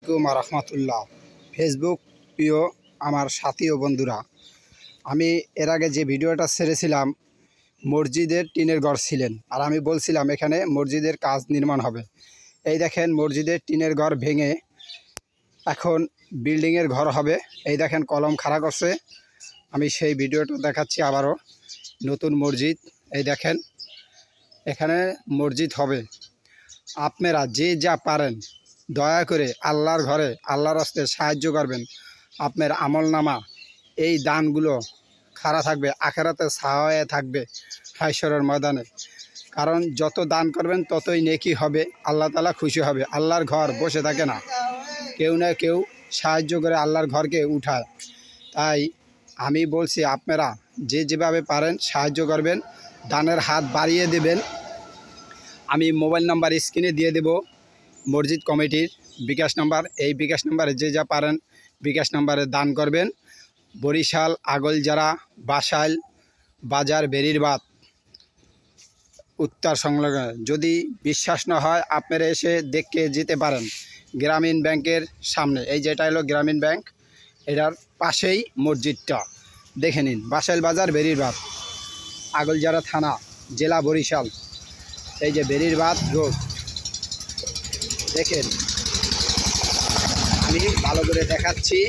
আসসালামু রহমতুল্লাহ। ফেসবুক প্রিয় আমার সাথী ও বন্ধুরা, আমি এর আগে যে ভিডিওটা ছেড়েছিলাম মসজিদের টিনের ঘর ছিলেন, আর আমি বলছিলাম এখানে মসজিদের কাজ নির্মাণ হবে। এই দেখেন মসজিদের টিনের ঘর ভেঙে এখন বিল্ডিংয়ের ঘর হবে। এই দেখেন কলম খাড়া করছে। আমি সেই ভিডিওটা দেখাচ্ছি আবারও। নতুন মসজিদ, এই দেখেন এখানে মসজিদ হবে। আপনারা যে যা পারেন দয়া করে আল্লাহর ঘরে আল্লাহর রাস্তে সাহায্য করবেন। আপনার আমলনামা এই দানগুলো খাড়া থাকবে, আখেরাতে সহায় থাকবে হাশরের ময়দানে। কারণ যত দান করবেন ততই নেকি হবে, আল্লাহ তাআলা খুশি হবে। আল্লাহর ঘর বসে থাকে না, কেউ না কেউ সাহায্য করে আল্লাহর ঘরকে উঠায়। তাই আমি বলছি আপনারা যে যেভাবে পারেন সাহায্য করবেন, দানের হাত বাড়িয়ে দেবেন। আমি মোবাইল নাম্বার স্ক্রিনে দিয়ে দেব মসজিদ কমিটির বিকাশ নাম্বার। এই বিকাশ নাম্বারে যে যা পারেন বিকাশ নাম্বারে দান করবেন। বরিশাল, আগলজারা, বাসাইল বাজার, বেরিরবাদ উত্তর সংলগ্ন। যদি বিশ্বাস না হয় আপনারা এসে দেখে যেতে পারেন। গ্রামীণ ব্যাংকের সামনে, এই যেটা হলো গ্রামীণ ব্যাংক, এটার পাশেই মসজিদটা। দেখে নিন, বাসাইল বাজার, বেরিরবাদ, আগলজারা থানা, জেলা বরিশাল। এই যে বেরিরবাদ রোড, দেখেন আমি ভালো করে দেখাচ্ছি।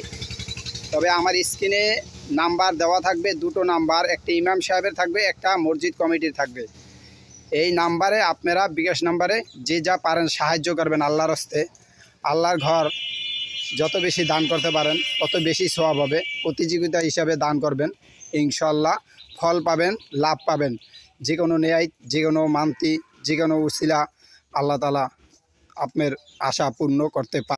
তবে আমার স্ক্রিনে নাম্বার দেওয়া থাকবে, দুটো নাম্বার, একটা ইমাম সাহেবের থাকবে, একটা মসজিদ কমিটির থাকবে। এই নাম্বারে আপনারা বিকাশ নাম্বারে যে যা পারেন সাহায্য করবেন আল্লাহর হস্তে। আল্লাহর ঘর যত বেশি দান করতে পারেন তত বেশি সওয়াব হবে। প্রতিযোগিতা হিসাবে দান করবেন, ইনশাল্লাহ ফল পাবেন, লাভ পাবেন। যে কোনো ন্যায়, যে কোনো মান্তি, যে কোনো উসিলা আল্লাহ তাআলা আপনার আশা পূর্ণ করতে পারে।